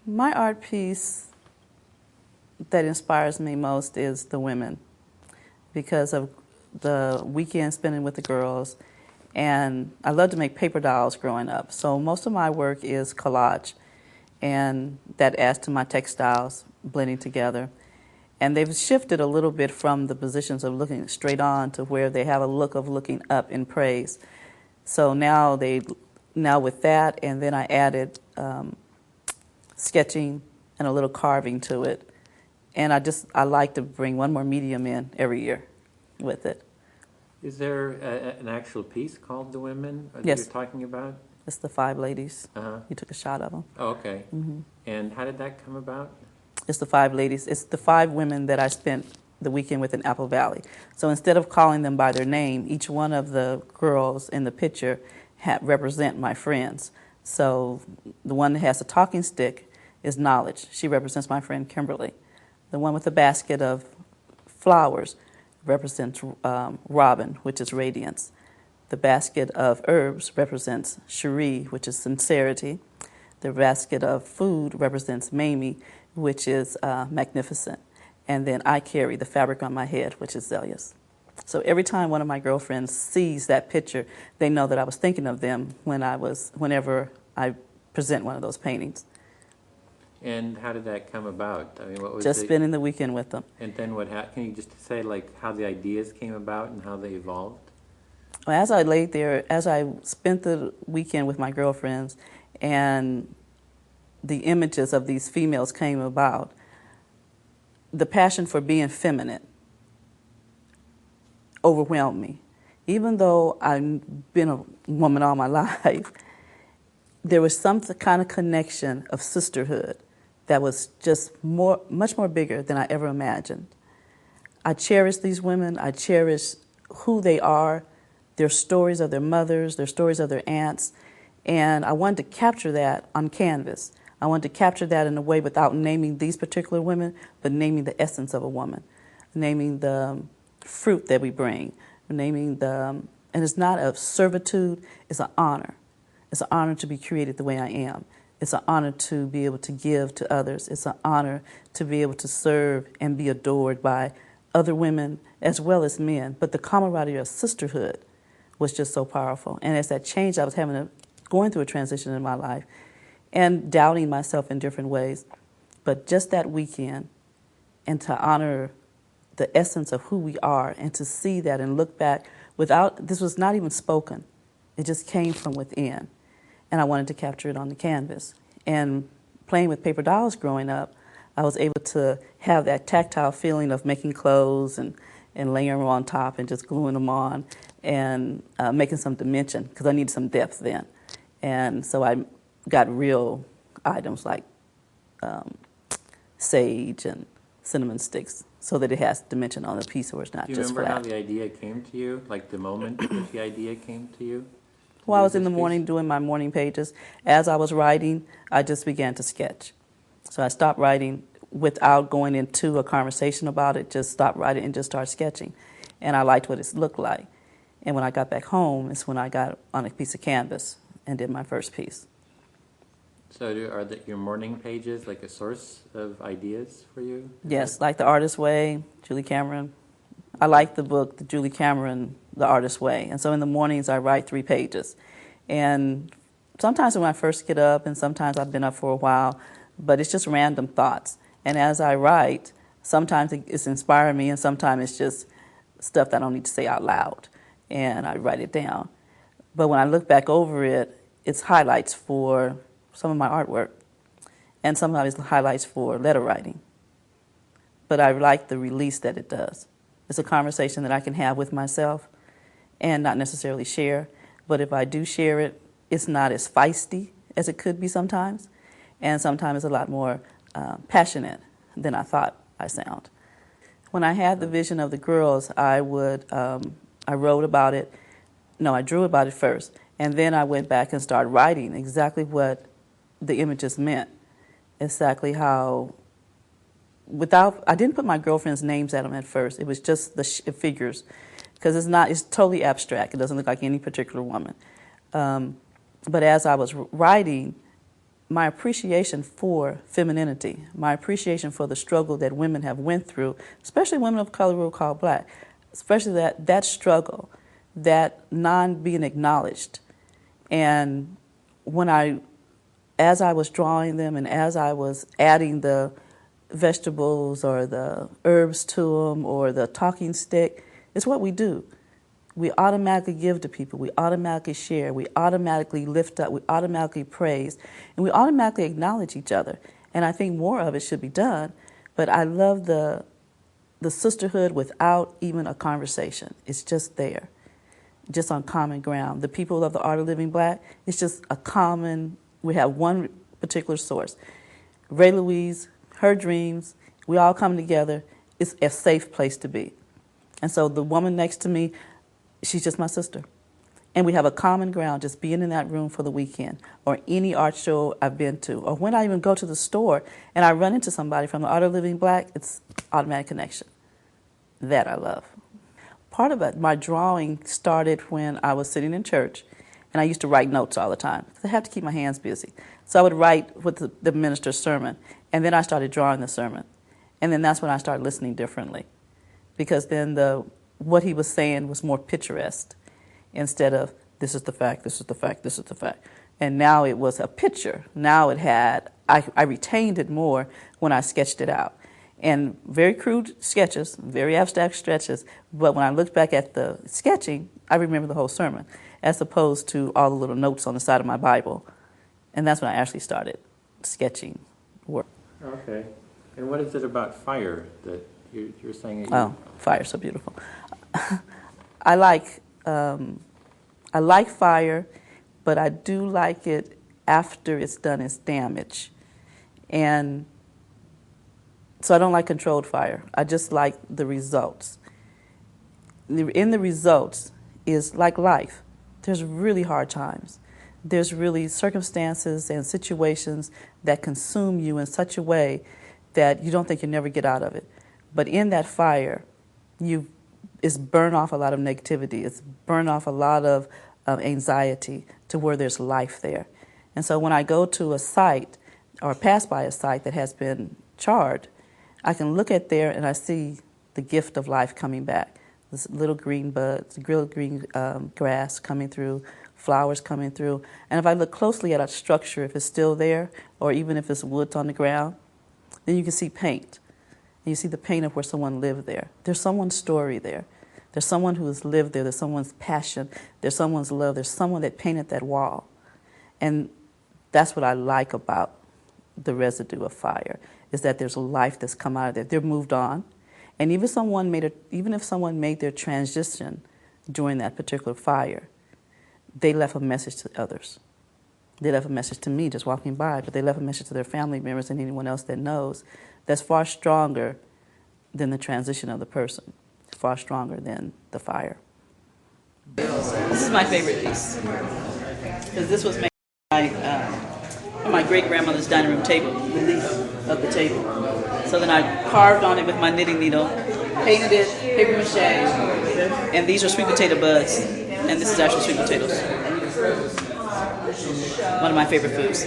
My art piece that inspires me most is the women, because of the weekend spending with the girls. And I loved to make paper dolls growing up. So most of my work is collage, and that adds to my textiles blending together. And they've shifted a little bit from the positions of looking straight on to where they have a look of looking up in praise. So now with that, and then I added sketching and a little carving to it. And I like to bring one more medium in every year with it. Is there an actual piece called The Women that Yes. you're talking about? It's the 5 ladies. Uh-huh. You took a shot of them. Oh, okay. Mm-hmm. And how did that come about? It's the 5 ladies. It's the 5 women that I spent the weekend with in Apple Valley. So instead of calling them by their name, each one of the girls in the picture represent my friends. So the one that has the talking stick is Knowledge. She represents my friend Kimberly. The one with the basket of flowers represents Robin, which is Radiance. The basket of herbs represents Cherie, which is Sincerity. The basket of food represents Mamie, which is Magnificent. And then I carry the fabric on my head, which is Zelius. So every time one of my girlfriends sees that picture, they know that I was thinking of them whenever I present one of those paintings. And how did that come about? I mean, what was Just spending the weekend with them. And then what happened? Can you just say how the ideas came about and how they evolved? Well, as I laid there, as I spent the weekend with my girlfriends, and the images of these females came about, the passion for being feminine overwhelmed me. Even though I've been a woman all my life, there was some kind of connection of sisterhood that was just much more bigger than I ever imagined. I cherish these women. I cherish who they are, their stories of their mothers, their stories of their aunts, and I wanted to capture that on canvas. I wanted to capture that in a way without naming these particular women, but naming the essence of a woman, naming the fruit that we bring, and it's not a servitude, it's an honor. It's an honor to be created the way I am. It's an honor to be able to give to others. It's an honor to be able to serve and be adored by other women as well as men. But the camaraderie of sisterhood was just so powerful. And as that changed, I was going through a transition in my life and doubting myself in different ways. But just that weekend, and to honor the essence of who we are, and to see that and look back this was not even spoken. It just came from within. And I wanted to capture it on the canvas. And playing with paper dolls growing up, I was able to have that tactile feeling of making clothes and layering them on top and just gluing them on and making some dimension, because I needed some depth then. And so I got real items like sage and cinnamon sticks, so that it has dimension on the piece, or it's not just flat. Do you remember how the idea came to you, like the moment that the idea came to you? Well, I was in the morning doing my morning pages. As I was writing, I just began to sketch. So I stopped writing without going into a conversation about it, just stopped writing and just started sketching. And I liked what it looked like. And when I got back home, it's when I got on a piece of canvas and did my first piece. So are your morning pages like a source of ideas for you? Yes, like The Artist's Way, Julie Cameron. I like the book, the Julie Cameron, The Artist's Way. And so in the mornings, I write 3 pages. And sometimes when I first get up, and sometimes I've been up for a while, but it's just random thoughts. And as I write, sometimes it's inspiring me, and sometimes it's just stuff that I don't need to say out loud. And I write it down. But when I look back over it, it's highlights for some of my artwork. And sometimes it's highlights for letter writing. But I like the release that it does. It's a conversation that I can have with myself and not necessarily share. But if I do share it, it's not as feisty as it could be sometimes. And sometimes it's a lot more passionate than I thought I sound. When I had the vision of the girls, I wrote about it. No, I drew about it first. And then I went back and started writing exactly what the images meant. Exactly how, I didn't put my girlfriend's names at them at first. It was just the figures, because it's totally abstract. It doesn't look like any particular woman. But as I was writing, my appreciation for femininity, my appreciation for the struggle that women have went through, especially women of color who are called black, especially that struggle, that non-being acknowledged. And as I was drawing them and as I was adding the vegetables or the herbs to them or the talking stick, it's what we do. We automatically give to people. We automatically share. We automatically lift up. We automatically praise. And we automatically acknowledge each other. And I think more of it should be done. But I love the sisterhood without even a conversation. It's just there, just on common ground. The people of the Art of Living Black, it's just a common, we have one particular source. Ray Louise, her dreams, we all come together. It's a safe place to be. And so the woman next to me, she's just my sister. And we have a common ground just being in that room for the weekend or any art show I've been to. Or when I even go to the store and I run into somebody from the Art of Living Black, it's automatic connection. That I love. Part of it, my drawing started when I was sitting in church and I used to write notes all the time because I had to keep my hands busy. So I would write with the minister's sermon and then I started drawing the sermon. And then that's when I started listening differently because then what he was saying was more picturesque instead of this is the fact, this is the fact, this is the fact. And now it was a picture. Now it had, I retained it more when I sketched it out. And very crude sketches, very abstract sketches, but when I look back at the sketching, I remember the whole sermon, as opposed to all the little notes on the side of my Bible. And that's when I actually started sketching work. Okay. And what is it about fire that you're saying that Oh, fire's so beautiful. I like fire, but I do like it after it's done its damage. And so I don't like controlled fire. I just like the results. In the results is like life. There's really hard times. There's really circumstances and situations that consume you in such a way that you don't think you'll never get out of it. But in that fire, it's burn off a lot of negativity. It's burn off a lot of anxiety to where there's life there. And so when I go to a site or pass by a site that has been charred, I can look at there and I see the gift of life coming back. This little green buds, little green grass coming through, flowers coming through. And if I look closely at a structure, if it's still there, or even if it's wood on the ground, then you can see paint. And you see the paint of where someone lived there. There's someone's story there. There's someone who has lived there. There's someone's passion. There's someone's love. There's someone that painted that wall. And that's what I like about the residue of fire, is that there's a life that's come out of there. They're moved on. And even if someone made their transition during that particular fire, they left a message to others. They left a message to me just walking by, but they left a message to their family members and anyone else that knows that's far stronger than the transition of the person, far stronger than the fire. This is my favorite piece, because this was made on my great-grandmother's dining room table, the leaf of the table. So then I carved on it with my knitting needle, painted it, paper mache, and these are sweet potato buds, and this is actually sweet potatoes. One of my favorite foods.